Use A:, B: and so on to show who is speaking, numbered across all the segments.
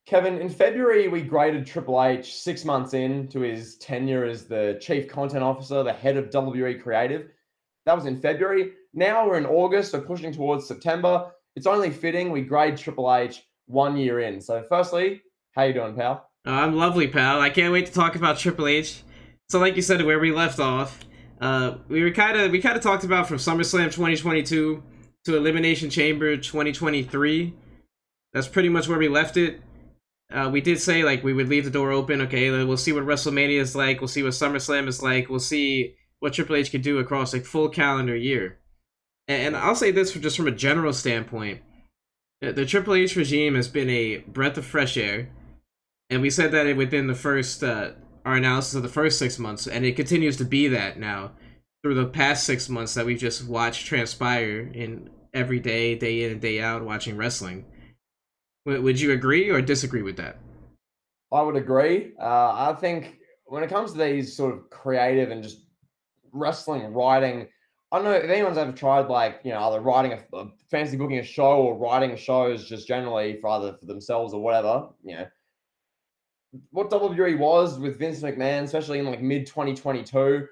A: Kevin, in February, we graded Triple H 6 months into his tenure as the Chief Content Officer, the head of WWE Creative. That was in February. Now we're in August, so pushing towards September. It's only fitting we grade Triple H 1 year in. So firstly, how you doing, pal?
B: I'm lovely, pal. I can't wait to talk about Triple H. So, like you said, where we left off, we kind of talked about from SummerSlam 2022 to Elimination Chamber 2023. That's pretty much where we left it. We did say like we would leave the door open. Okay, we'll see what WrestleMania is like. We'll see what SummerSlam is like. We'll see what Triple H could do across a full calendar year. And I'll say this just from a general standpoint: the Triple H regime has been a breath of fresh air. And we said that within the first, our analysis of the first 6 months, and it continues to be that now through the past 6 months that we've just watched transpire in every day in and day out, watching wrestling. Would you agree or disagree with that?
A: I would agree. I think when it comes to these sort of creative and just wrestling writing, I don't know if anyone's ever tried either writing a fancy booking a show or writing shows just generally for either for themselves or whatever. What WWE was with Vince McMahon, especially in like mid 2022,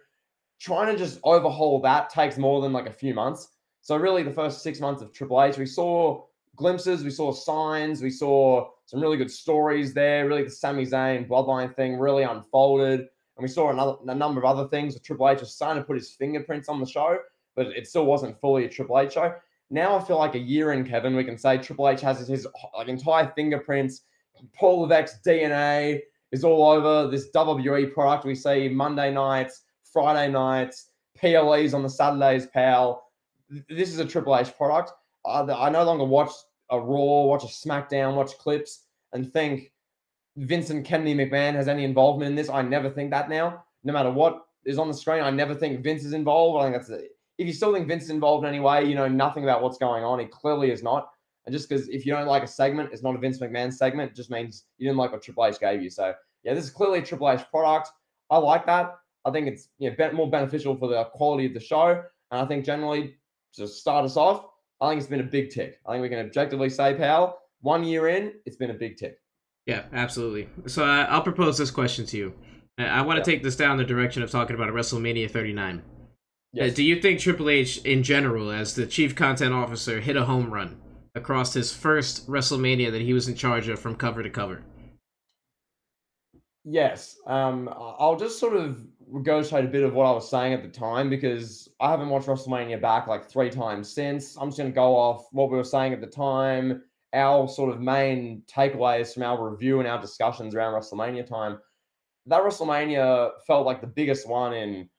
A: trying to just overhaul that takes more than like a few months. So really the first 6 months of Triple H, we saw glimpses, we saw signs, we saw some really good stories there. Really the Sami Zayn bloodline thing really unfolded. And we saw a number of other things with Triple H was starting to put his fingerprints on the show, but it still wasn't fully a Triple H show. Now I feel like a year in, Kevin, we can say Triple H has his like entire fingerprints. Paul Levesque's DNA is all over this WWE product. We see Monday nights, Friday nights, PLEs on the Saturdays, pal. This is a Triple H product. I no longer watch a Raw, watch a SmackDown, watch clips and think Vincent Kennedy McMahon has any involvement in this. I never think that now. No matter what is on the screen, I never think Vince is involved. I think that's it. If you still think Vince is involved in any way, you know nothing about what's going on. He clearly is not. And just because if you don't like a segment, it's not a Vince McMahon segment, it just means you didn't like what Triple H gave you. So, yeah, this is clearly a Triple H product. I like that. I think it's more beneficial for the quality of the show. And I think generally, to start us off, I think it's been a big tick. I think we can objectively say, pal, 1 year in, it's been a big tick.
B: Yeah, absolutely. So I'll propose this question to you. I want to take this down the direction of talking about WrestleMania 39.
A: Yes.
B: Do you think Triple H, in general, as the chief content officer, hit a home run across his first WrestleMania that he was in charge of from cover to cover?
A: Yes. I'll just sort of regurgitate a bit of what I was saying at the time because I haven't watched WrestleMania back like 3 times since. I'm just going to go off what we were saying at the time, our sort of main takeaways from our review and our discussions around WrestleMania time. That WrestleMania felt like the biggest one in,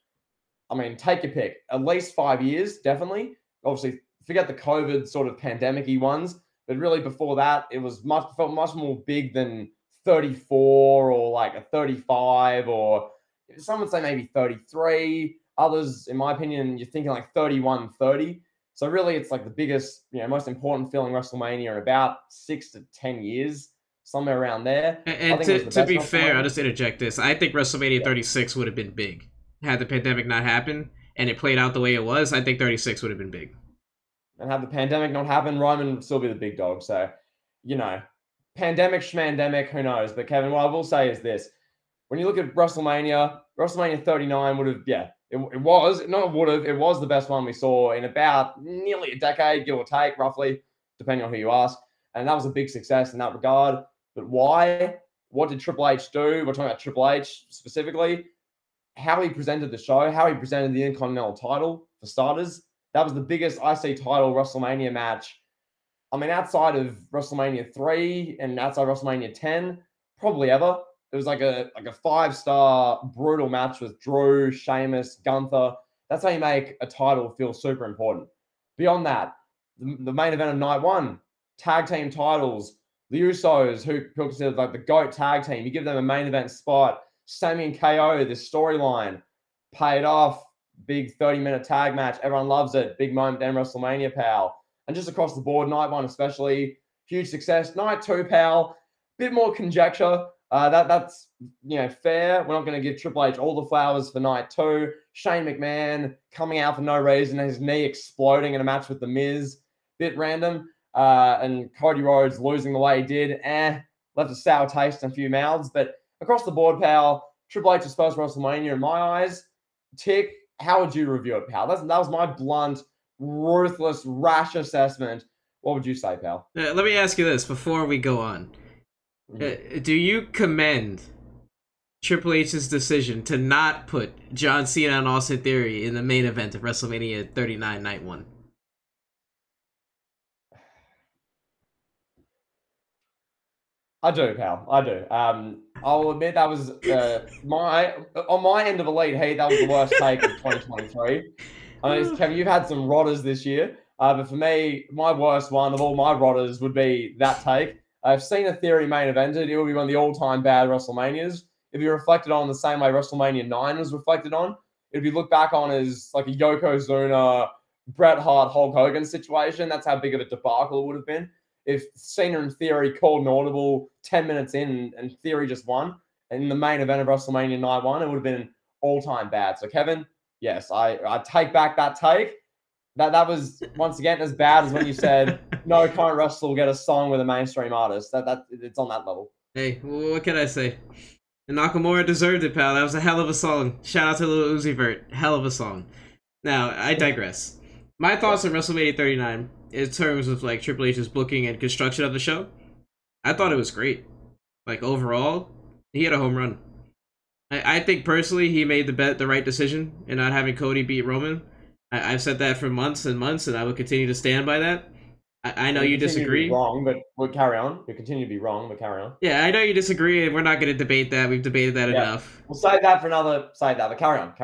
A: I mean, take your pick, at least 5 years, definitely. Obviously, forget the COVID sort of pandemic-y ones, but really before that, it was felt much more big than 34 or like a 35 or some would say maybe 33. Others, in my opinion, you're thinking like 31, 30. So really, it's like the biggest, most important feeling WrestleMania in about 6 to 10 years, somewhere around there.
B: And to be fair, I'll just interject this. I think WrestleMania 36 would have been big had the pandemic not happened and it played out the way it was. I think 36 would have been big.
A: And had the pandemic not happened, Roman would still be the big dog. So, pandemic, schmandemic, who knows? But Kevin, what I will say is this. When you look at WrestleMania 39 would have, it was the best one we saw in about nearly a decade, give or take, roughly, depending on who you ask. And that was a big success in that regard. But why? What did Triple H do? We're talking about Triple H specifically. How he presented the show, how he presented the Intercontinental title, for starters. That was the biggest IC title WrestleMania match. I mean, outside of WrestleMania 3 and outside WrestleMania 10, probably ever. It was like a 5-star brutal match with Drew, Sheamus, Gunther. That's how you make a title feel super important. Beyond that, the main event of night one, tag team titles, the Usos, who considered like the GOAT tag team. You give them a main event spot. Sami and KO, this storyline, paid off. Big 30-minute tag match. Everyone loves it. Big moment in WrestleMania, pal. And just across the board, night one especially, huge success. Night two, pal, bit more conjecture. That's fair. We're not going to give Triple H all the flowers for night two. Shane McMahon coming out for no reason, his knee exploding in a match with The Miz, bit random. And Cody Rhodes losing the way he did. left a sour taste in a few mouths. But across the board, pal, Triple H's first WrestleMania in my eyes. Tick. How would you review it, pal? That was my blunt, ruthless, rash assessment. What would you say, pal?
B: Let me ask you this before we go on. Do you commend Triple H's decision to not put John Cena and Austin Theory in the main event of WrestleMania 39 Night 1?
A: I do, pal. I do. I'll admit that was on my end of Elite Heat. That was the worst take of 2023. I mean, Kevin, you've had some rotters this year, but for me, my worst one of all my rotters would be that take. I've seen a Theory main evented. It will be one of the all-time bad WrestleManias. It'd be reflected on the same way WrestleMania 9 was reflected on. It'd be looked back on as like a Yokozuna, Bret Hart, Hulk Hogan situation. That's how big of a debacle it would have been. If Cena and Theory called an audible 10 minutes in and Theory just won, and in the main event of WrestleMania Night 1, it would have been all-time bad. So, Kevin, yes, I take back that take. That was, once again, as bad as when you said, no current wrestler will get a song with a mainstream artist. It's on that level.
B: Hey, what can I say? Nakamura deserved it, pal. That was a hell of a song. Shout out to Lil Uzi Vert. Hell of a song. Now, I digress. My thoughts on WrestleMania 39 in terms of like Triple H's booking and construction of the show, I thought it was great. Like overall, he had a home run. I think personally he made the right decision in not having Cody beat Roman. I've said that for months and months, and I will continue to stand by that. I know you disagree.
A: Wrong, but we'll carry on. You continue to be wrong, but carry on.
B: Yeah, I know you disagree, and we're not going to debate that. We've debated that enough.
A: We'll save that for another. Save that, but carry on.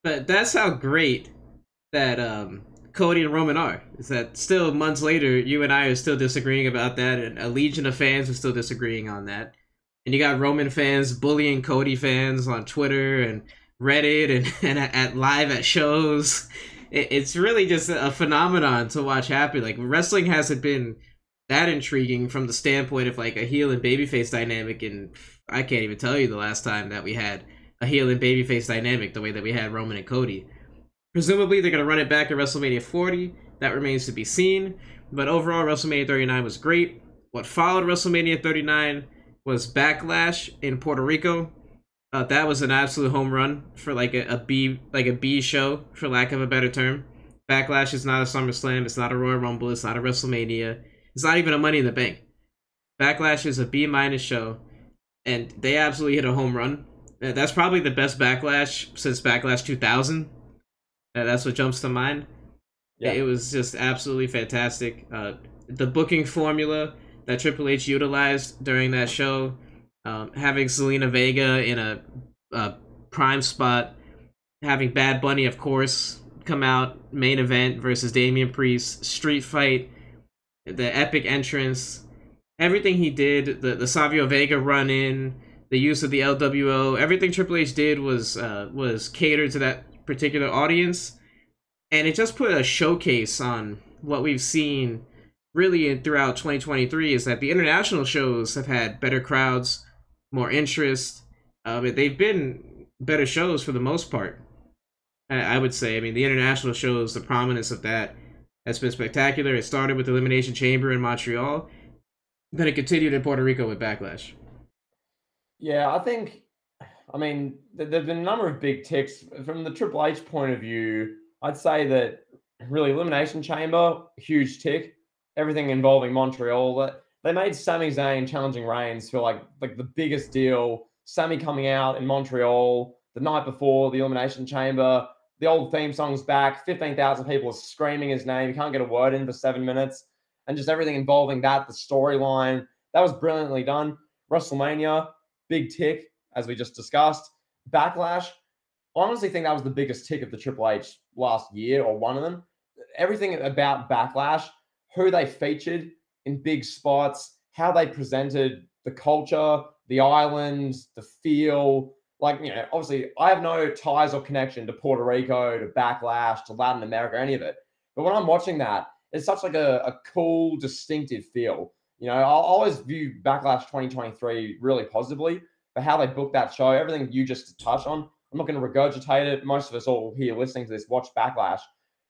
B: But that's how great that Cody and Roman are. Is that still months later, you and I are still disagreeing about that, and a legion of fans are still disagreeing on that. And you got Roman fans bullying Cody fans on Twitter and Reddit and at live at shows. It's really just a phenomenon to watch happen. Like, wrestling hasn't been that intriguing from the standpoint of like a heel and babyface dynamic, and I can't even tell you the last time that we had a heel and babyface dynamic the way that we had Roman and Cody. Presumably they're going to run it back at WrestleMania 40. That remains to be seen. But overall, WrestleMania 39 was great. What followed WrestleMania 39 was Backlash in Puerto Rico. That was an absolute home run for like a B show, for lack of a better term. Backlash is not a SummerSlam. It's not a Royal Rumble. It's not a WrestleMania. It's not even a Money in the Bank. Backlash is a B- show, and they absolutely hit a home run. That's probably the best Backlash since Backlash 2000. That's what jumps to mind. Yeah. It was just absolutely fantastic. The booking formula that Triple H utilized during that show, having Zelina Vega in a prime spot, having Bad Bunny, of course, come out, main event versus Damian Priest, street fight, the epic entrance, everything he did, the Savio Vega run in, the use of the LWO, everything Triple H did was catered to that particular audience, and it just put a showcase on what we've seen really throughout 2023, is that the international shows have had better crowds, more interest. They've been better shows for the most part, I would say. I mean, the international shows, the prominence of that has been spectacular. It started with Elimination Chamber in Montreal, then it continued in Puerto Rico with Backlash.
A: Yeah, I mean, there've been a number of big ticks. From the Triple H point of view, I'd say that really Elimination Chamber, huge tick. Everything involving Montreal, they made Sami Zayn challenging Reigns feel like the biggest deal. Sami coming out in Montreal the night before the Elimination Chamber, the old theme song's back, 15,000 people are screaming his name, you can't get a word in for 7 minutes, and just everything involving that, the storyline, that was brilliantly done. WrestleMania, big tick, as we just discussed. Backlash, I honestly think that was the biggest tick of the Triple H last year, or one of them. Everything about Backlash, who they featured in big spots, how they presented the culture, the islands, the feel. Like, you know, obviously I have no ties or connection to Puerto Rico, to Backlash, to Latin America, any of it. But when I'm watching that, it's such like a cool, distinctive feel. You know, I'll always view Backlash 2023 really positively for how they booked that show, everything you just touched on. I'm not going to regurgitate it. Most of us all here listening to this watch Backlash.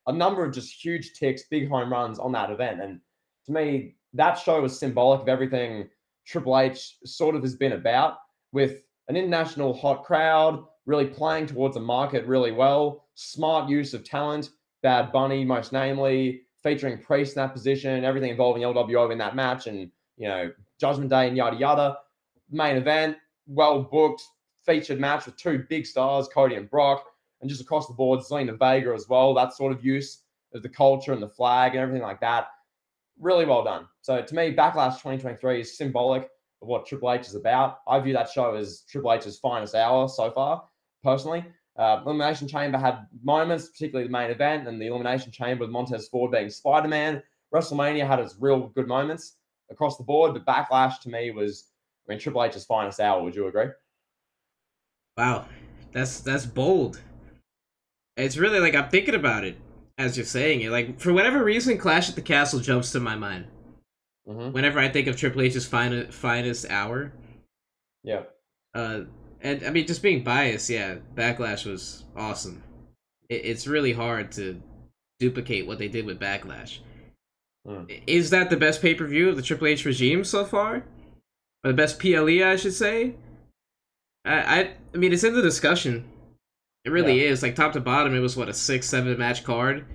A: A number of just huge ticks, big home runs on that event. And to me, that show was symbolic of everything Triple H sort of has been about, with an international hot crowd, really playing towards a market really well, smart use of talent, Bad Bunny most namely, featuring Priest in that position, everything involving LWO in that match, and Judgment Day and yada yada. Main event, well booked, featured match with two big stars, Cody and Brock, and just across the board, Zelina Vega as well. That sort of use of the culture and the flag and everything like that. Really well done. So to me, Backlash 2023 is symbolic of what Triple H is about. I view that show as Triple H's finest hour so far, personally. Elimination Chamber had moments, particularly the main event and the Elimination Chamber with Montez Ford being Spider-Man. WrestleMania had its real good moments across the board, but Backlash to me was, Triple H's finest hour. Would you agree?
B: Wow, that's bold. It's really like I'm thinking about it as you're saying it. Like for whatever reason, Clash at the Castle jumps to my mind whenever I think of Triple H's finest hour.
A: Yeah.
B: And I mean, just being biased, yeah, Backlash was awesome. It's really hard to duplicate what they did with Backlash. Is that the best pay-per-view of the Triple H regime so far? Or the best PLE, I should say? I mean, it's in the discussion. It really is. Like, top to bottom, it was, what, a 6-7 match card?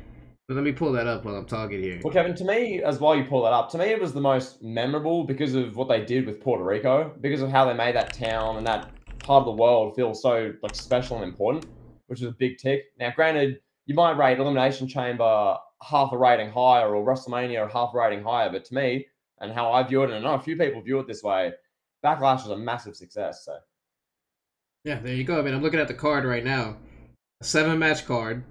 B: But let me pull that up while I'm talking here.
A: Well, Kevin, to me, as while you pull that up, to me it was the most memorable because of what they did with Puerto Rico, because of how they made that town and that part of the world feel so like special and important, which is a big tick. Now, granted, you might rate Elimination Chamber half a rating higher or WrestleMania half a rating higher, but to me, and how I view it, and I know a few people view it this way, Backlash was a massive success. So,
B: yeah, there you go. I mean, I'm looking at the card right now. A 7-match card.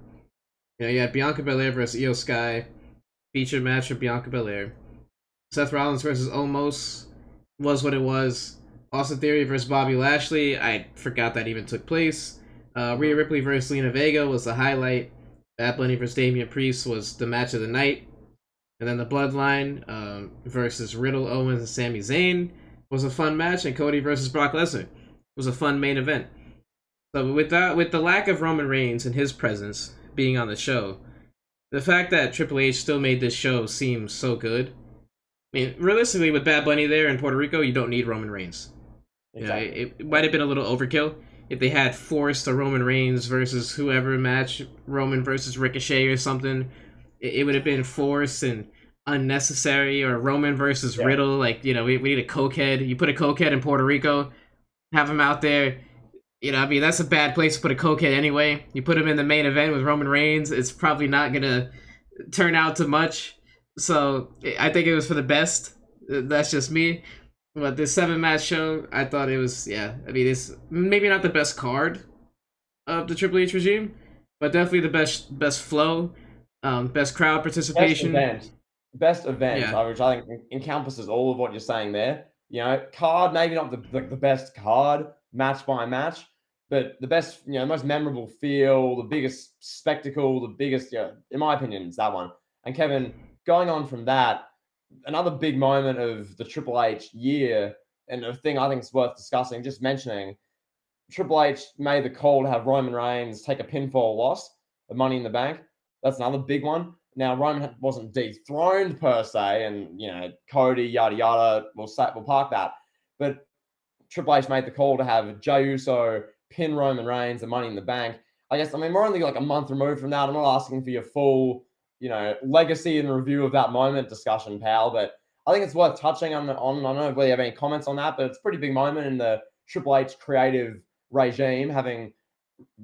B: You had Bianca Belair versus Io Sky. Featured match for Bianca Belair. Seth Rollins versus Omos was what it was. Austin Theory versus Bobby Lashley. I forgot that even took place. Rhea Ripley versus Lena Vega was the highlight. Bad Bunny versus Damian Priest was the match of the night. And then the Bloodline versus Riddle, Owens, and Sami Zayn was a fun match. And Cody versus Brock Lesnar was a fun main event. So with the lack of Roman Reigns and his presence being on the show, the fact that Triple H still made this show seem so good. I mean, realistically, with Bad Bunny there in Puerto Rico, you don't need Roman Reigns. Exactly. It might have been a little overkill if they had forced a Roman Reigns versus whoever match, Roman versus Ricochet or something. It would have been forced and unnecessary, or Roman versus Riddle. Like, we need a cokehead. You put a cokehead in Puerto Rico, have him out there. I mean, that's a bad place to put a cokehead anyway. You put him in the main event with Roman Reigns, it's probably not going to turn out to much. So I think it was for the best. That's just me. But this 7-match show, I thought it was, I mean, it's maybe not the best card of the Triple H regime, but definitely the best flow, best crowd participation.
A: Best event, which I think encompasses all of what you're saying there. Card, maybe not the best card, match by match, but the best, most memorable feel, the biggest spectacle, the biggest, in my opinion, it's that one. And Kevin, going on from that, another big moment of the Triple H year, and a thing I think is worth discussing, just mentioning, Triple H made the call to have Roman Reigns take a pinfall loss of Money in the Bank. That's another big one. Now, Roman wasn't dethroned per se, and, Cody, yada, yada, we'll park that. But Triple H made the call to have Jey Uso pin Roman Reigns and Money in the Bank. We're only like a month removed from that. I'm not asking for your full, legacy and review of that moment discussion, pal, but I think it's worth touching on. I don't know whether you have any comments on that, but it's a pretty big moment in the Triple H creative regime, having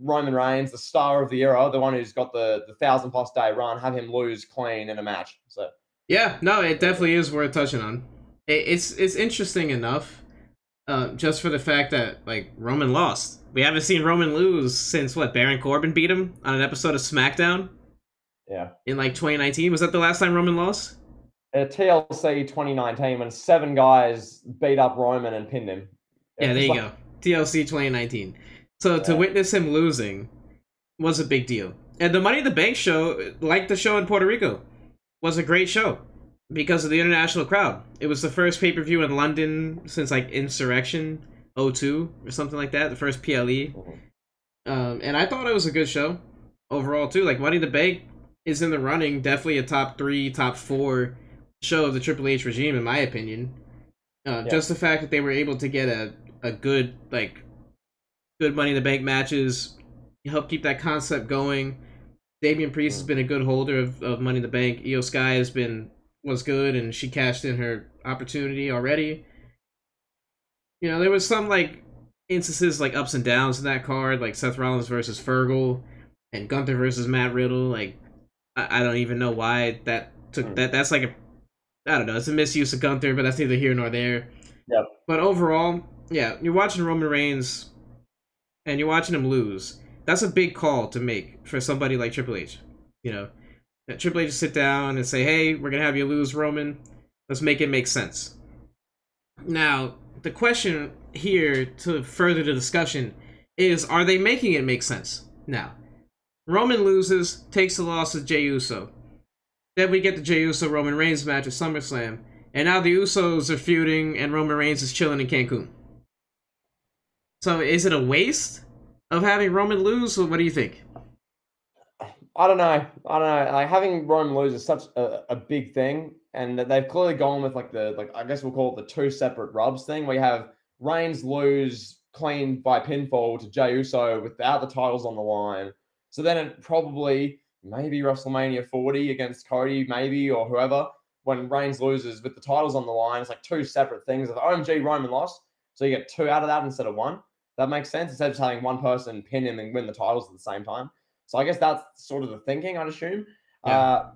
A: Roman Reigns, the star of the era, the one who's got the 1,000+ day run, have him lose clean in a match. So
B: yeah, no, it definitely is worth touching on. It's interesting enough, just for the fact that Roman lost. We haven't seen Roman lose since Baron Corbin beat him on an episode of SmackDown.
A: Yeah. In
B: 2019, was that the last time Roman lost?
A: TLC 2019, when 7 guys beat up Roman and pinned him.
B: Yeah, there you go. TLC 2019. So to witness him losing was a big deal. And the Money in the Bank show, like the show in Puerto Rico, was a great show because of the international crowd. It was the first pay-per-view in London since Insurrection 02 or something like that, the first PLE. And I thought it was a good show overall too. Money in the Bank is in the running, definitely a top 3, top 4 show of the Triple H regime, in my opinion.
A: Yeah.
B: Just the fact that they were able to get a good good Money in the Bank matches help keep that concept going. Damian Priest has
A: Mm.
B: been a good holder of Money in the Bank. Io Sky was good, and she cashed in her opportunity already. You know, there was some instances like ups and downs in that card, like Seth Rollins versus Fergal and Gunther versus Matt Riddle. Like I don't even know why that took that. That's like a I don't know. It's a misuse of Gunther, but that's neither here nor there.
A: Yep.
B: But overall, yeah, you're watching Roman Reigns and you're watching him lose. That's a big call to make for somebody like Triple H. You know, that Triple H sit down and say, "Hey, we're gonna have you lose, Roman. Let's make it make sense." Now, the question here to further the discussion is: are they making it make sense? Now, Roman loses, takes the loss to Jey Uso. Then we get the Jey Uso Roman Reigns match at SummerSlam, and now the Usos are feuding, and Roman Reigns is chilling in Cancun. So, is it a waste of having Roman lose? Or what do you think?
A: I don't know. I don't know. Like having Roman lose is such a big thing, and that they've clearly gone with like I guess we'll call it the two separate rubs thing, where you have Reigns lose clean by pinfall to Jey Uso without the titles on the line. So then it probably maybe WrestleMania 40 against Cody, maybe or whoever, when Reigns loses with the titles on the line, it's like two separate things. Of OMG, Roman lost, so you get two out of that instead of one. That makes sense instead of just having one person pin him and win the titles at the same time. So I guess that's sort of the thinking, I'd assume.
B: Yeah.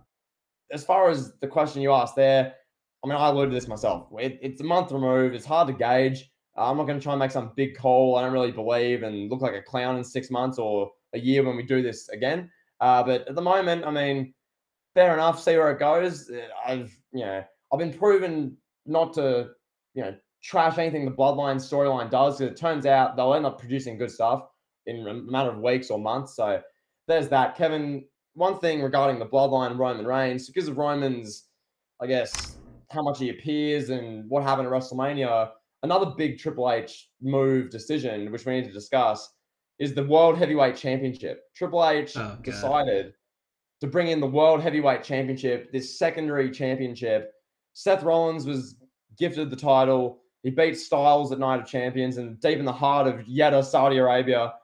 A: As far as the question you asked there, I mean, I alluded to this myself. It's a month removed. It's hard to gauge. I'm not going to try and make some big call. I don't really believe and look like a clown in 6 months or a year when we do this again. But at the moment, I mean, fair enough. See where it goes. I've been proven not to, trash anything the Bloodline storyline does. Because it turns out they'll end up producing good stuff in a matter of weeks or months. So there's that. Kevin, one thing regarding the Bloodline and Roman Reigns, because of Roman's, I guess, how much he appears and what happened at WrestleMania, another big Triple H move decision, which we need to discuss, is the World Heavyweight Championship. Triple H decided to bring in the World Heavyweight Championship, this secondary championship. Seth Rollins was gifted the title. He beat Styles at Night of Champions and deep in the heart of Jeddah, Saudi Arabia.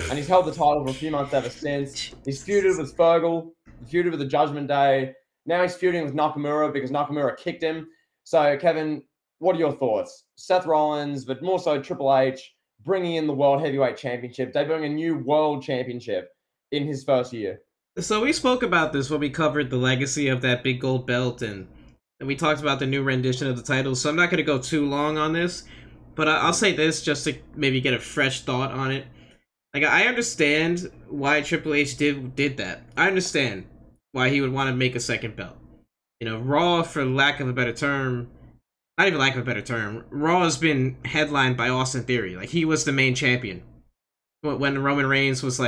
A: And he's held the title for a few months ever since. He's feuded with Fergal, feuded with the Judgment Day. Now he's feuding with Nakamura because Nakamura kicked him. So, Kevin, what are your thoughts? Seth Rollins, but more so Triple H, bringing in the World Heavyweight Championship, debuting a new World Championship in his first year.
B: So we spoke about this when we covered the legacy of that big gold belt, and we talked about the new rendition of the title. So I'm not going to go too long on this, but I'll say this just to maybe get a fresh thought on it. Like, I understand why Triple H did that. I understand why he would want to make a second belt. You know, Raw, for lack of a better term, not even lack of a better term, Raw has been headlined by Austin Theory. Like, he was the main champion when Roman Reigns was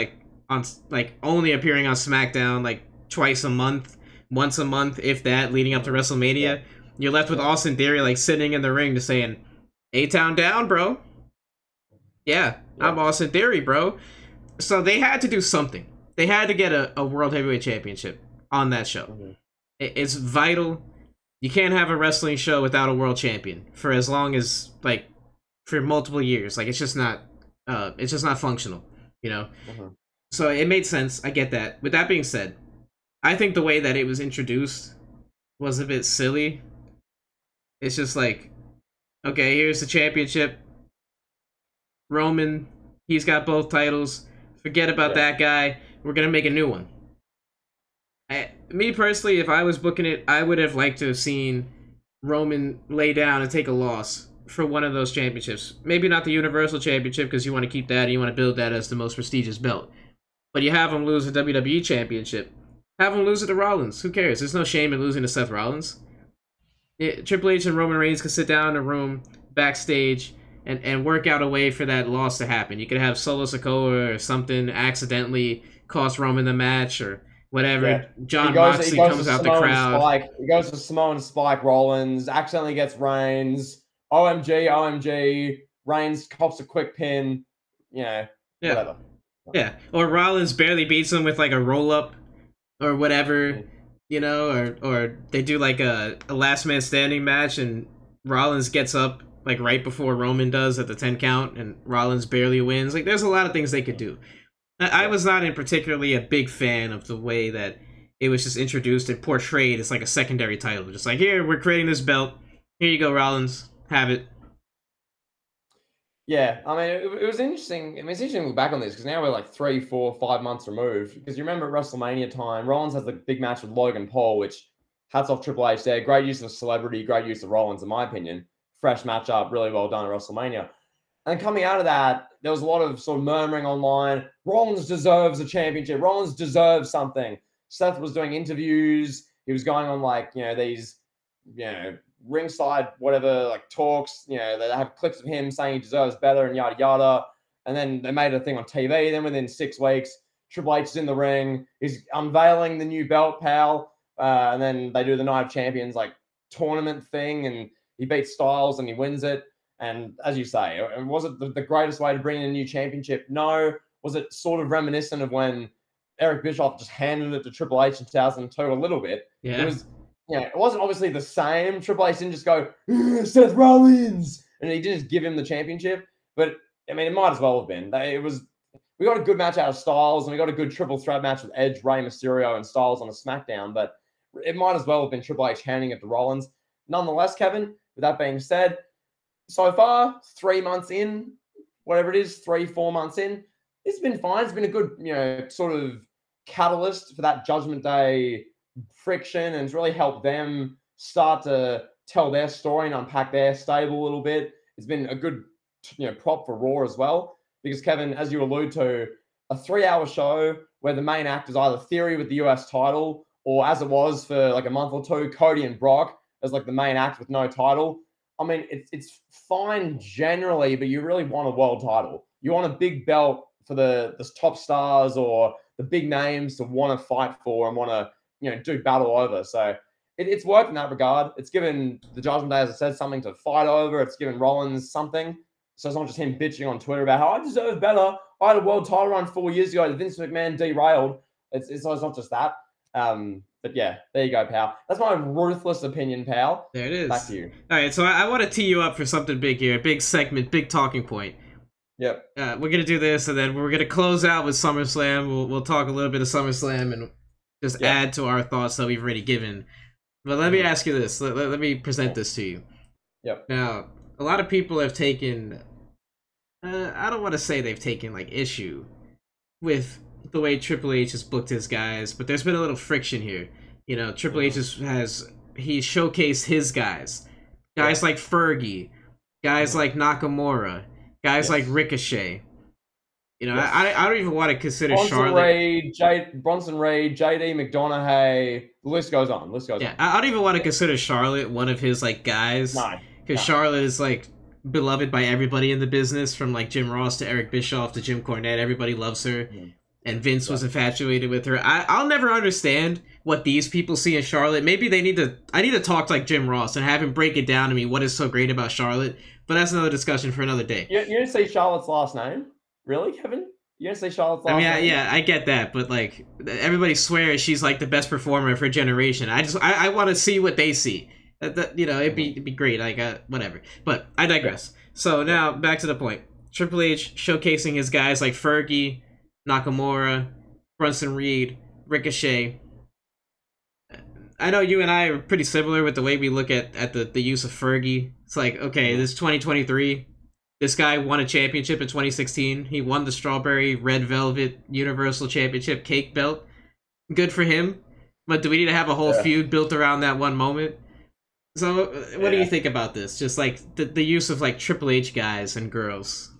B: only appearing on SmackDown like twice a month, once a month, if that, leading up to WrestleMania. Yeah. You're left with Austin Theory like sitting in the ring just saying, "A-Town down, bro. Yeah, I'm Austin Theory, bro." So they had to do something. They had to get a World Heavyweight Championship on that show. Mm-hmm. It's vital. You can't have a wrestling show without a world champion for as long as, for multiple years. Like, it's just not functional, you know? Mm-hmm. So it made sense. I get that. With that being said, I think the way that it was introduced was a bit silly. It's just like, okay, here's the championship. Roman, he's got both titles. Forget about that guy. We're going to make a new one. Me personally, if I was booking it, I would have liked to have seen Roman lay down and take a loss for one of those championships. Maybe not the Universal Championship because you want to keep that and you want to build that as the most prestigious belt. But you have him lose the WWE Championship. Have him lose it to Rollins. Who cares? There's no shame in losing to Seth Rollins. Triple H and Roman Reigns could sit down in a room backstage and work out a way for that loss to happen. You could have Solo Sikoa or something accidentally cost Roman the match or whatever. Yeah. John Moxley comes out the crowd.
A: He goes to Samoan Spike Rollins, accidentally gets Reigns. OMG. Reigns cops a quick pin. Whatever.
B: Yeah, or Rollins barely beats him with like a roll-up or whatever, or they do like a last man standing match and Rollins gets up like right before Roman does at the 10 count, and Rollins barely wins. Like, there's a lot of things they could do. I was not in particularly a big fan of the way that it was just introduced and portrayed as like a secondary title. Just like, here, we're creating this belt. Here you go, Rollins. Have it.
A: Yeah, I mean, it was interesting. I mean, it's interesting to look back on this because now we're like 3, 4, 5 months removed. Because you remember at WrestleMania time, Rollins has the big match with Logan Paul, which hats off Triple H there. Great use of celebrity, great use of Rollins, in my opinion. Fresh matchup, really well done at WrestleMania. And coming out of that, there was a lot of sort of murmuring online. Rollins deserves a championship. Rollins deserves something. Seth was doing interviews. He was going on like, these, ringside, whatever, like talks, they have clips of him saying he deserves better and yada, yada. And then they made a thing on TV. Then within 6 weeks, Triple H is in the ring. He's unveiling the new belt, pal. And then they do the Night of Champions, like, tournament thing. And he beats Styles and he wins it. And as you say, was it the greatest way to bring in a new championship? No. Was it sort of reminiscent of when Eric Bischoff just handed it to Triple H in 2002 a little bit?
B: Yeah.
A: It was, it wasn't obviously the same. Triple H didn't just go, Seth Rollins, and he didn't just give him the championship. But, I mean, it might as well have been. We got a good match out of Styles, and we got a good triple threat match with Edge, Rey Mysterio, and Styles on a SmackDown. But it might as well have been Triple H handing it to Rollins. Nonetheless, Kevin, with that being said, so far, 3 months in, whatever it is, 3, 4 months in, it's been fine. It's been a good, sort of catalyst for that Judgment Day friction, and it's really helped them start to tell their story and unpack their stable a little bit. It's been a good, prop for Raw as well. Because, Kevin, as you allude to, a 3-hour show where the main act is either Theory with the US title, or as it was for like a month or two, Cody and Brock as like the main act with no title. I mean, it's fine generally, but you really want a world title. You want a big belt for the top stars or the big names to want to fight for and want to, do battle over. So it's worked in that regard. It's given the Judgment Day, as I said, something to fight over. It's given Rollins something. So it's not just him bitching on Twitter about how I deserve better. I had a world title run 4 years ago that Vince McMahon derailed. It's not just that. But yeah, there you go, pal. That's my ruthless opinion, pal.
B: There it is.
A: Back to you.
B: All right, so I want to tee you up for something big here. Big segment, big talking point.
A: Yep.
B: We're going to do this, and then we're going to close out with SummerSlam. We'll talk a little bit of SummerSlam and just add to our thoughts that we've already given. But let me ask you this. Let me present this to you.
A: Yep.
B: Now, a lot of people have taken... I don't want to say they've taken, like, issue with the way Triple H has booked his guys, but there's been a little friction here. Triple H he's showcased his guys. Guys like Fergie. Guys like Nakamura. Guys like Ricochet. I don't even want to consider Charlotte.
A: Bronson Reed, JD McDonough. The list goes on.
B: I don't even want to consider Charlotte one of his like guys. Because Charlotte is like beloved by everybody in the business, from like Jim Ross to Eric Bischoff to Jim Cornette. Everybody loves her. And Vince was infatuated with her. I'll never understand what these people see in Charlotte. Maybe I need to talk to like Jim Ross and have him break it down to me what is so great about Charlotte. But that's another discussion for another day.
A: You didn't say Charlotte's last name? Really, Kevin? You didn't say Charlotte's last name?
B: Yeah, I get that, but like everybody swears she's like the best performer of her generation. I want to see what they see. It'd be great. Whatever. But I digress. So now back to the point. Triple H showcasing his guys like Fergie, Nakamura, Bronson Reed, Ricochet. I know you and I are pretty similar with the way we look at the use of Fergie. It's like, okay, this is 2023. This guy won a championship in 2016. He won the Strawberry Red Velvet Universal Championship cake belt. Good for him. But do we need to have a whole feud built around that one moment? So what do you think about this? Just like the use of like Triple H guys and girls.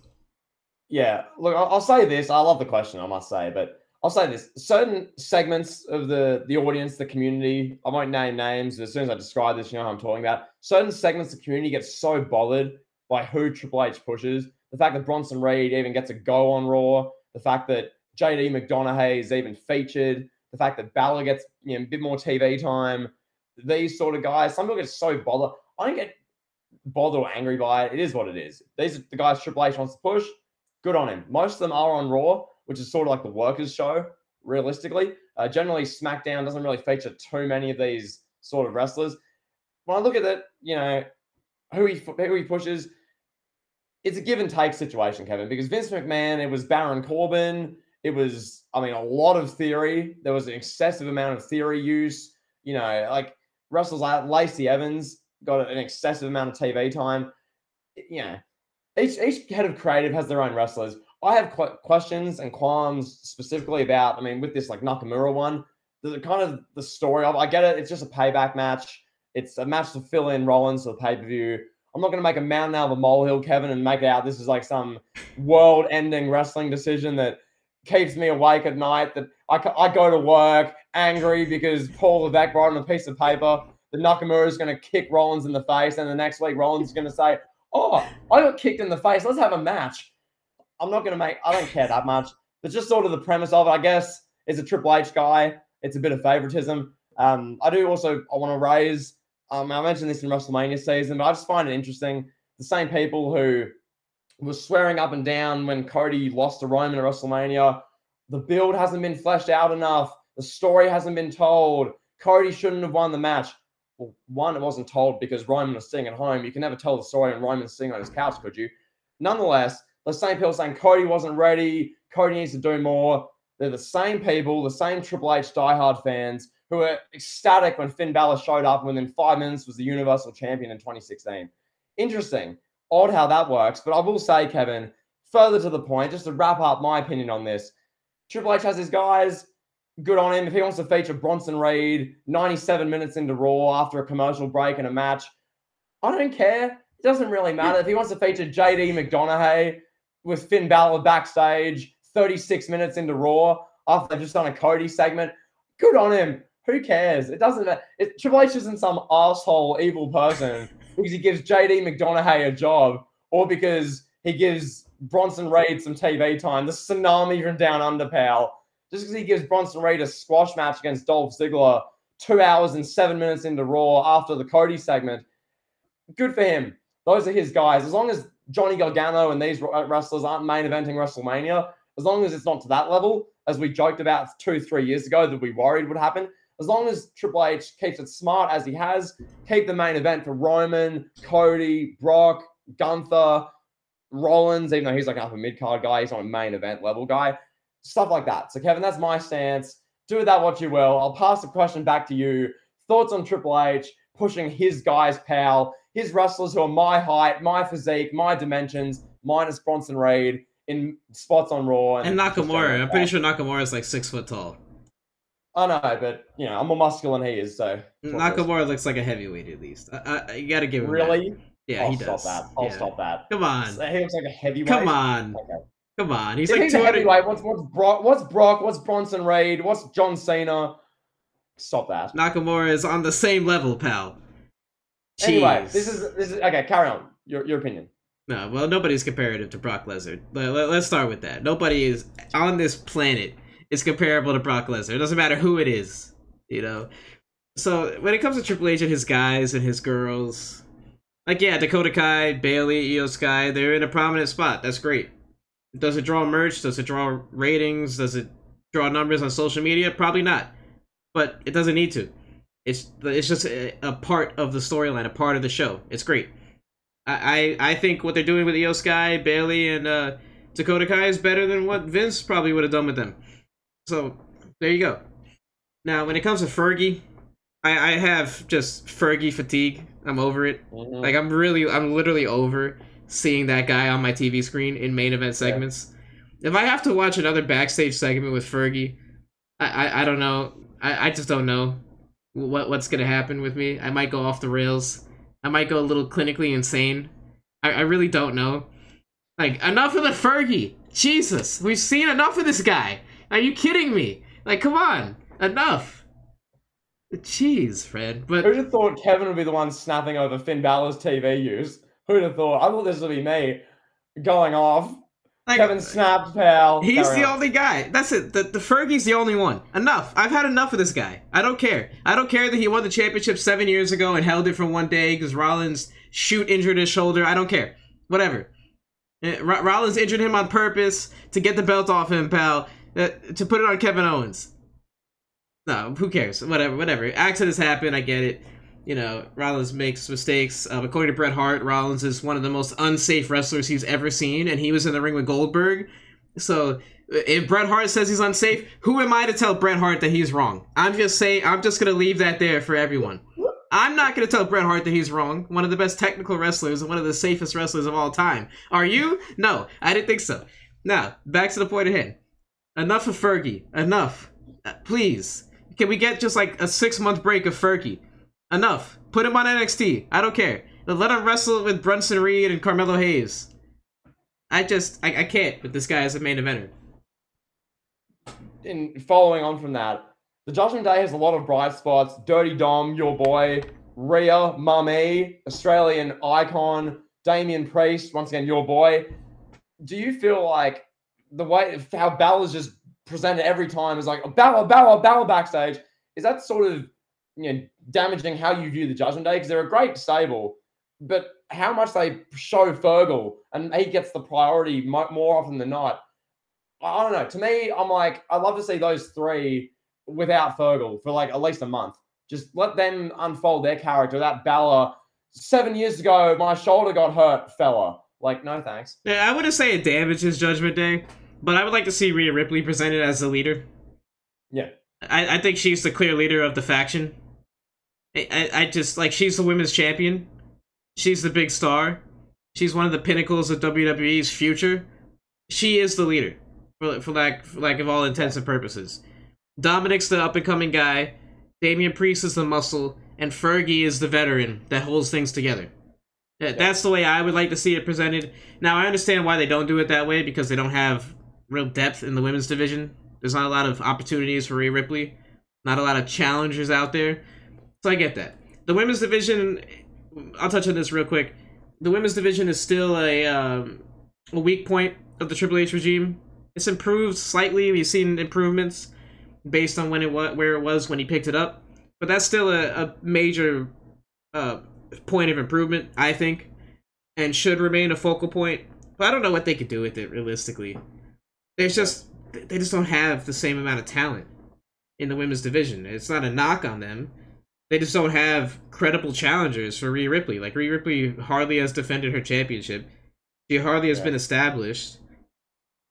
A: Yeah, look, I'll say this. I love the question, I must say, but I'll say this. Certain segments of the audience, the community, I won't name names, but as soon as I describe this, you know who I'm talking about. Certain segments of the community get so bothered by who Triple H pushes. The fact that Bronson Reed even gets a go on Raw. The fact that JD McDonough is even featured. The fact that Balor gets a bit more TV time. These sort of guys. Some people get so bothered. I don't get bothered or angry by it. It is what it is. These are the guys Triple H wants to push. Good on him. Most of them are on Raw, which is sort of like the workers' show, realistically. Generally, SmackDown doesn't really feature too many of these sort of wrestlers. When I look at it, who he pushes. It's a give and take situation, Kevin, because Vince McMahon, it was Baron Corbin. It was, I mean, a lot of theory. There was an excessive amount of theory use. You know, like wrestlers like Lacey Evans got an excessive amount of TV time. You know, each head of creative has their own wrestlers. I have questions and qualms specifically about, I mean, with this like Nakamura one, the kind of the story of, I get it. It's just a payback match. It's a match to fill in Rollins for the pay-per-view. I'm not going to make a mountain out of a molehill, Kevin, and make it out this is like some world-ending wrestling decision that keeps me awake at night, that I go to work angry because Paul Levesque wrote on a piece of paper that Nakamura is going to kick Rollins in the face, and the next week Rollins is going to say, oh, I got kicked in the face. Let's have a match. I don't care that much. But just sort of the premise of it, I guess, is a Triple H guy. It's a bit of favoritism. I want to raise, I mentioned this in WrestleMania season, but I just find it interesting. The same people who were swearing up and down when Cody lost to Roman at WrestleMania, the build hasn't been fleshed out enough. The story hasn't been told. Cody shouldn't have won the match. Well, one, it wasn't told because Roman was sitting at home. You can never tell the story when Roman's sitting on his couch, could you? Nonetheless, the same people saying Cody wasn't ready, Cody needs to do more. They're the same people, the same Triple H diehard fans who were ecstatic when Finn Balor showed up and within 5 minutes was the Universal Champion in 2016. Interesting. Odd how that works. But I will say, Kevin, further to the point, just to wrap up my opinion on this, Triple H has his guys. Good on him. If he wants to feature Bronson Reed 97 minutes into Raw after a commercial break and a match, I don't care. It doesn't really matter. If he wants to feature JD McDonough with Finn Balor backstage 36 minutes into Raw after they've just done a Cody segment, good on him. Who cares? It doesn't matter. Triple H isn't some asshole evil person because he gives JD McDonough a job or because he gives Bronson Reed some TV time. The tsunami from down under, pal. Just because he gives Bronson Reed a squash match against Dolph Ziggler 2 hours and 7 minutes into Raw after the Cody segment, good for him. Those are his guys. As long as Johnny Gargano and these wrestlers aren't main eventing WrestleMania, as long as it's not to that level, as we joked about 2-3 years ago that we worried would happen, as long as Triple H keeps it smart as he has, keep the main event for Roman, Cody, Brock, Gunther, Rollins, even though he's like an upper mid-card guy, he's not a main event level guy, stuff like that. So, Kevin, that's my stance. Do with that what you will. I'll pass the question back to you. Thoughts on Triple H pushing his guys, pal, his wrestlers who are my height, my physique, my dimensions, minus Bronson Reed in spots on Raw.
B: And Nakamura. I'm pretty sure Nakamura is like 6 foot tall.
A: I know, but, you know, I'm more muscular than he is, so...
B: Nakamura looks like a heavyweight, at least. You gotta give him
A: Really?
B: that. Yeah, he does.
A: I'll stop that.
B: Come on.
A: So he looks like a heavyweight?
B: Come on.
A: Okay.
B: Come on. He's
A: if
B: like
A: he's a heavyweight, what's Brock? What's Bronson Reed? What's John Cena? Stop that.
B: Nakamura is on the same level, pal. Jeez.
A: Anyway, this is... Okay, carry on. Your opinion.
B: No, well, nobody's comparative to Brock Lesnar. Let's start with that. Nobody is on this planet is comparable to Brock Lesnar. It doesn't matter who it is, you know. So when it comes to Triple H and his guys and his girls, like, yeah, Dakota Kai, Bayley, Io Sky, they're in a prominent spot. That's great. Does it draw merch? Does it draw ratings? Does it draw numbers on social media? Probably not. But it doesn't need to. It's just a part of the storyline, a part of the show. It's great. I think what they're doing with Io Sky, Bayley, and Dakota Kai is better than what Vince probably would have done with them. So, there you go. Now, when it comes to Fergie, I have just Fergie fatigue. I'm over it. Mm-hmm. Like, I'm literally over seeing that guy on my TV screen in main event segments. Yeah. If I have to watch another backstage segment with Fergie, I don't know. I just don't know what's going to happen with me. I might go off the rails. I might go a little clinically insane. I really don't know. Like, enough of the Fergie. Jesus, we've seen enough of this guy. Are you kidding me? Like, come on. Enough. Jeez, Fred. But
A: who'd have thought Kevin would be the one snapping over Finn Balor's TV use? Who'd have thought? I thought this would be me going off. Like, Kevin snapped, pal.
B: He's the only guy. That's it. The Fergie's the only one. Enough. I've had enough of this guy. I don't care. I don't care that he won the championship 7 years ago and held it for one day because Rollins injured his shoulder. I don't care. Whatever. Rollins injured him on purpose to get the belt off him, pal. To put it on Kevin Owens. No, who cares? Whatever. Accidents happen. I get it. you know, Rollins makes mistakes. According to Bret Hart, Rollins is one of the most unsafe wrestlers he's ever seen, and he was in the ring with Goldberg. So if Bret Hart says he's unsafe, who am I to tell Bret Hart that he's wrong? I'm just gonna leave that there for everyone. I'm not gonna tell Bret Hart that he's wrong. One of the best technical wrestlers and one of the safest wrestlers of all time. Are you? No, I didn't think so. Now, back to the point ahead. Enough of Fergie. Enough. Please. Can we get just like a 6-month break of Fergie? Enough. Put him on NXT. I don't care. Let him wrestle with Brunson Reed and Carmelo Hayes. I can't with this guy as a main eventer.
A: In following on from that, the Judgment Day has a lot of bright spots. Dirty Dom, your boy. Rhea, Mummy, Australian icon. Damian Priest, once again, your boy. Do you feel like the way how Bella's just presented every time is like Bella backstage? Is that sort of, you know, damaging how you view the Judgment Day? Because they're a great stable, but how much they show Fergal and he gets the priority more often than not. I don't know. To me, I'm like, I'd love to see those three without Fergal for like at least a month. Just let them unfold their character. That Bella, 7 years ago, my shoulder got hurt, fella. Like, no thanks.
B: Yeah, I wouldn't say it damages Judgment Day, but I would like to see Rhea Ripley presented as the leader.
A: Yeah.
B: I think she's the clear leader of the faction. I just, like, she's the women's champion. She's the big star. She's one of the pinnacles of WWE's future. She is the leader, for lack of all intents and purposes. Dominic's the up-and-coming guy. Damian Priest is the muscle. And Fergie is the veteran that holds things together. That's the way I would like to see it presented. Now, I understand why they don't do it that way, because they don't have real depth in the women's division. There's not a lot of opportunities for Rhea Ripley. Not a lot of challengers out there. So I get that. The women's division, I'll touch on this real quick. The women's division is still a weak point of the Triple H regime. It's improved slightly. We've seen improvements based on where it was when he picked it up. But that's still a major point of improvement, I think, and should remain a focal point. But I don't know what they could do with it realistically. They just don't have the same amount of talent in the women's division. It's not a knock on them. They just don't have credible challengers for Rhea Ripley. Like, Rhea Ripley hardly has defended her championship. She hardly has been established.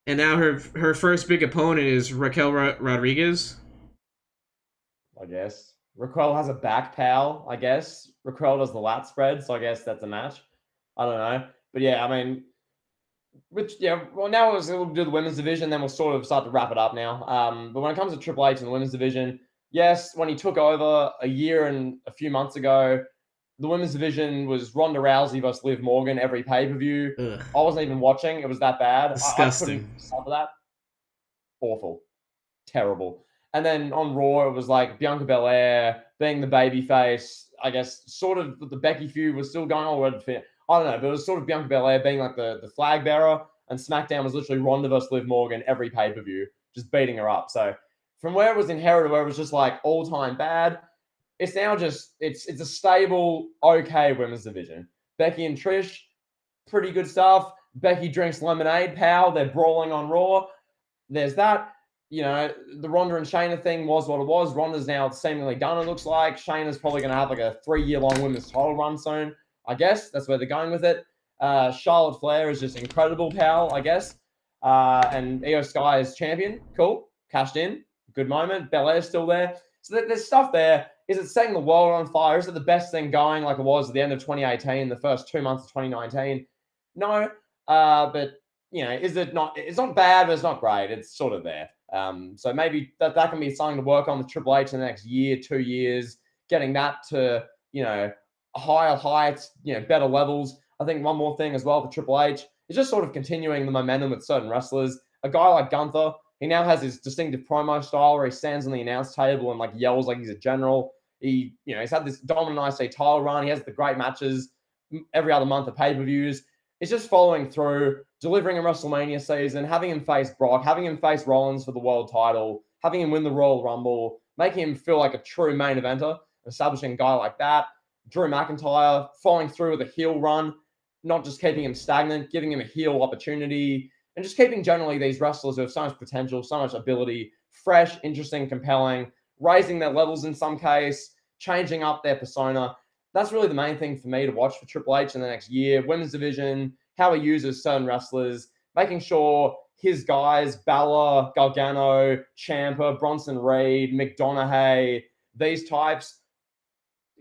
B: And now her first big opponent is Raquel Rodriguez.
A: I guess. Raquel has a back pal, I guess. Raquel does the lat spread, so I guess that's a match. I don't know. But yeah, I mean, well, now we'll do the women's division, then we'll sort of start to wrap it up now. But when it comes to Triple H and the women's division, yes, when he took over a year and a few months ago, the women's division was Ronda Rousey versus Liv Morgan every pay-per-view.
B: Ugh.
A: I wasn't even watching. It was that bad.
B: Disgusting.
A: I couldn't suffer that. Awful. Terrible. And then on Raw, it was like Bianca Belair being the babyface. I guess sort of the Becky feud was still going on. I don't know, but it was sort of Bianca Belair being like the flag bearer. And SmackDown was literally Ronda versus Liv Morgan every pay-per-view, just beating her up. So from where it was inherited, where it was just like all-time bad, it's now just, it's a stable, okay women's division. Becky and Trish, pretty good stuff. Becky drinks lemonade, pal. They're brawling on Raw. There's that. You know, the Ronda and Shayna thing was what it was. Ronda's now seemingly done, it looks like. Shayna's probably going to have like a 3-year-long women's title run soon. I guess that's where they're going with it. Charlotte Flair is just incredible, pal, I guess. And Io Sky is champion. Cool. Cashed in. Good moment. Belair's still there. So there's stuff there. Is it setting the world on fire? Is it the best thing going like it was at the end of 2018, the first 2 months of 2019? No. But, you know, is it not? It's not bad, but it's not great. It's sort of there. So maybe that can be something to work on with Triple H in the next year, 2 years, getting that to, you know, higher heights, you know, better levels. I think one more thing as well for Triple H is just sort of continuing the momentum with certain wrestlers. A guy like Gunther, he now has his distinctive promo style where he stands on the announce table and like yells like he's a general. He's had this dominant IC title run. He has the great matches every other month of pay-per-views. It's just following through, delivering a WrestleMania season, having him face Brock, having him face Rollins for the world title, having him win the Royal Rumble, making him feel like a true main eventer, establishing a guy like that. Drew McIntyre following through with a heel run, not just keeping him stagnant, giving him a heel opportunity, and just keeping generally these wrestlers who have so much potential, so much ability, fresh, interesting, compelling, raising their levels in some case, changing up their persona. that's really the main thing for me to watch for Triple H in the next year. Women's division, how he uses certain wrestlers, making sure his guys, Balor, Gargano, Ciampa, Bronson Reed, McDonough, these types,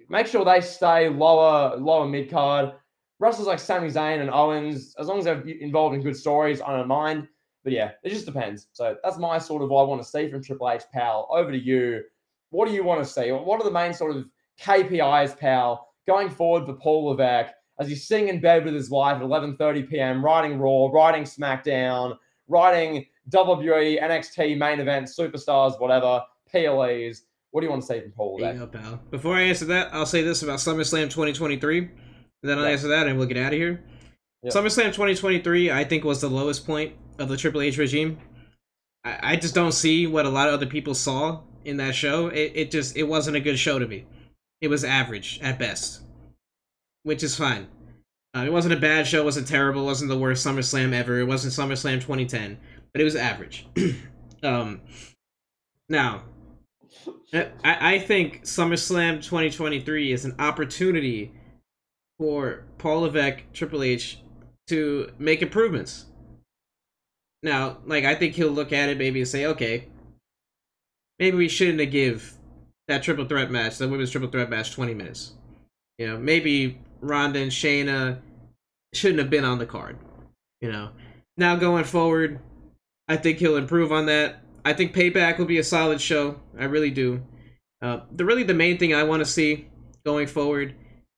A: make sure they stay lower mid card. Wrestlers like Sami Zayn and Owens, as long as they're involved in good stories, I don't mind. But yeah, it just depends. So that's my sort of what I want to see from Triple H, pal. Over to you. What do you want to see? What are the main sort of KPIs, pal, going forward for Paul Levesque as he's sitting in bed with his wife at 11:30 p.m., writing Raw, writing SmackDown, writing WWE, NXT, main events, superstars, whatever, PLEs. What do you want to see from Paul
B: There
A: Levesque?
B: you go, pal. Before I answer that, I'll say this about SummerSlam 2023, and then I'll answer that, and we'll get out of here. Yep. SummerSlam 2023, I think, was the lowest point of the Triple H regime. I just don't see what a lot of other people saw in that show. It wasn't a good show to me. It was average at best, which is fine. It wasn't a bad show. It wasn't terrible. It wasn't the worst SummerSlam ever. It wasn't SummerSlam 2010, but it was average. Now, I think SummerSlam 2023 is an opportunity for Paul Levesque, Triple H, to make improvements. Now, like, I think he'll look at it maybe and say, okay, maybe we shouldn't have give that triple threat match, the women's triple threat match, 20 minutes. You know, maybe Ronda and Shayna shouldn't have been on the card. You know, now going forward, I think he'll improve on that. I think Payback will be a solid show. I really do. The main thing I want to see going forward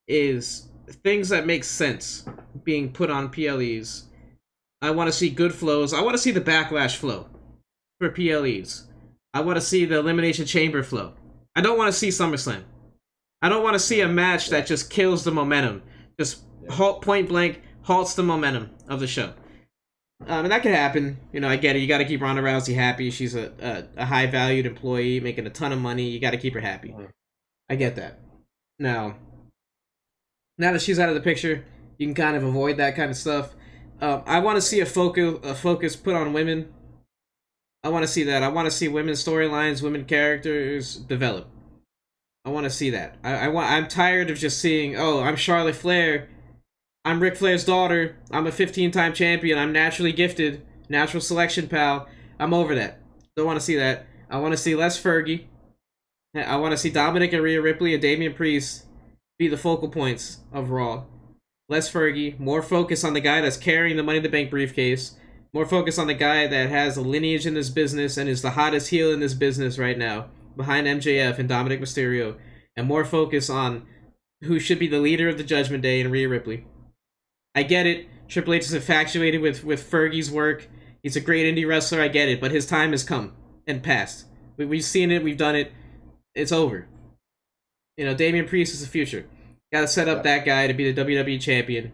B: is things that make sense being put on PLEs. I want to see good flows. I want to see the Backlash flow for PLEs. I want to see the Elimination Chamber flow. I don't want to see SummerSlam. I don't want to see a match that just kills the momentum. Just point blank halts the momentum of the show. And that can happen. You know, I get it. You got to keep Ronda Rousey happy. She's a high-valued employee making a ton of money. You got to keep her happy. I get that. Now that she's out of the picture, you can kind of avoid that kind of stuff. I want to see a focus put on women. I want to see that. I want to see women's storylines, women characters develop. I want to see that. I'm tired of just seeing, oh, I'm Charlotte Flair. I'm Ric Flair's daughter. I'm a 15-time champion. I'm naturally gifted. Natural selection, pal. I'm over that. Don't want to see that. I want to see less Fergie. I want to see Dominic and Rhea Ripley and Damian Priest be the focal points of Raw. Less Fergie. More focus on the guy that's carrying the Money in the Bank briefcase. More focus on the guy that has a lineage in this business and is the hottest heel in this business right now, behind MJF and Dominic Mysterio. And more focus on who should be the leader of the Judgment Day and Rhea Ripley. I get it. Triple H is infatuated with Fergie's work. He's a great indie wrestler. I get it. But his time has come and passed. We've seen it. We've done it. It's over. You know, Damian Priest is the future. Got to set up that guy to be the WWE champion.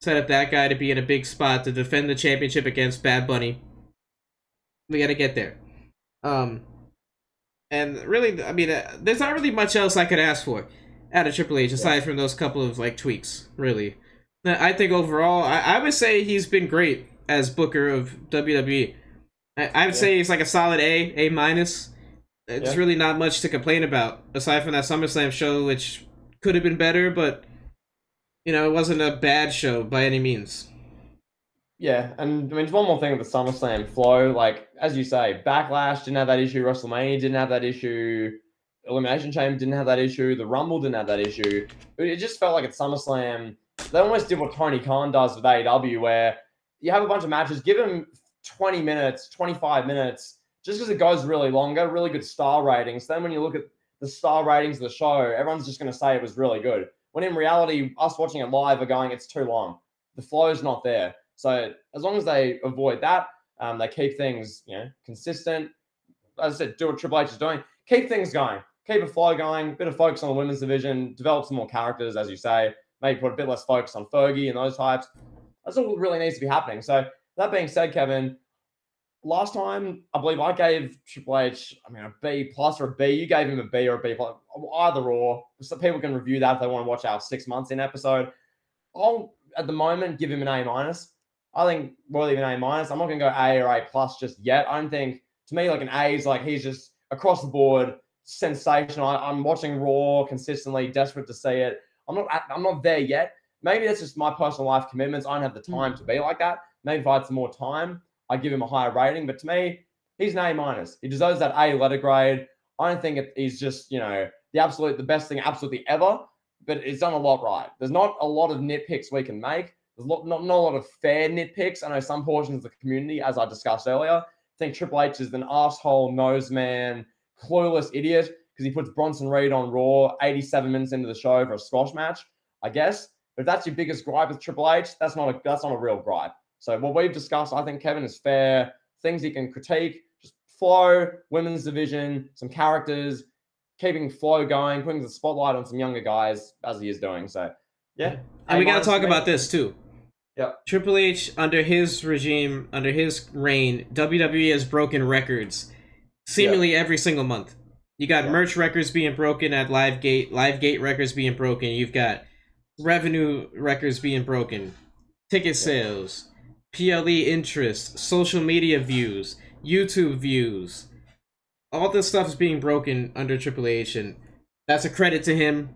B: Set up that guy to be in a big spot to defend the championship against Bad Bunny. We got to get there. And really, I mean, there's not really much else I could ask for out of Triple H aside from those couple of like tweaks. Really. I think overall, I would say he's been great as Booker of WWE. I would say he's like a solid A minus. It's really not much to complain about, aside from that SummerSlam show, which could have been better, but, you know, it wasn't a bad show by any means.
A: Yeah, and I mean, just one more thing with the SummerSlam flow. Like, as you say, Backlash didn't have that issue, WrestleMania didn't have that issue, Elimination Chamber didn't have that issue, the Rumble didn't have that issue. It just felt like at SummerSlam, they almost did what Tony Khan does with AEW, where you have a bunch of matches, give them 20 minutes, 25 minutes, just because it goes really longer, really good star ratings. Then when you look at the star ratings of the show, everyone's just going to say it was really good. When in reality, us watching it live are going, it's too long. The flow's not there. So as long as they avoid that, they keep things, you know, consistent. As I said, do what Triple H is doing. Keep things going. Keep a flow going. Bit of focus on the women's division. Develop some more characters, as you say. Maybe put a bit less focus on Fergie and those types. That's all really needs to be happening. So that being said, Kevin, last time I believe I gave Triple H, a B plus or a B. You gave him a B or a B plus, either or. So people can review that if they want to watch our 6 months in episode. I'll at the moment give him an A minus. I think worthy of an A minus. I'm not going to go A or A plus just yet. I don't think, to me, like an A is like he's just across the board sensational. I'm watching Raw consistently, desperate to see it. I'm not there yet. Maybe that's just my personal life commitments. I don't have the time to be like that. Maybe if I had some more time, I'd give him a higher rating. But to me, he's an A minus. He deserves that A letter grade. I don't think he's just, the best thing absolutely ever, but it's done a lot right. There's not a lot of nitpicks we can make. There's not a lot of fair nitpicks. I know some portions of the community, as I discussed earlier, think Triple H is an asshole, nose man, clueless idiot because he puts Bronson Reed on Raw 87 minutes into the show for a squash match, I guess. But if that's your biggest gripe with Triple H, that's not a real gripe. So what we've discussed, I think, Kevin, is fair. Things he can critique, just flow, women's division, some characters, keeping flow going, putting the spotlight on some younger guys as he is doing. So, yeah.
B: And we got to talk about this, too.
A: Yeah.
B: Triple H, under his regime, under his reign, WWE has broken records seemingly every single month. You got merch records being broken at Livegate records being broken. You've got revenue records being broken, ticket sales, PLE interest, social media views, YouTube views. All this stuff is being broken under Triple H, and that's a credit to him.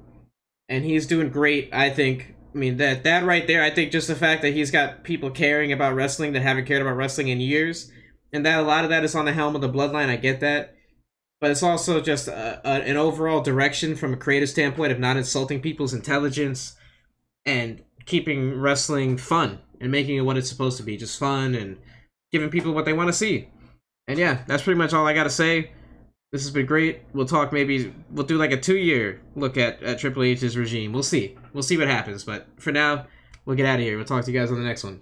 B: And he's doing great, I think. I mean, that right there, I think just the fact that he's got people caring about wrestling that haven't cared about wrestling in years, and that a lot of that is on the helm of the bloodline, I get that. But it's also just an overall direction from a creative standpoint of not insulting people's intelligence and keeping wrestling fun and making it what it's supposed to be, just fun and giving people what they want to see. And yeah, that's pretty much all I got to say. This has been great. We'll do like a 2-year look at Triple H's regime. We'll see what happens. But for now, we'll get out of here. We'll talk to you guys on the next one.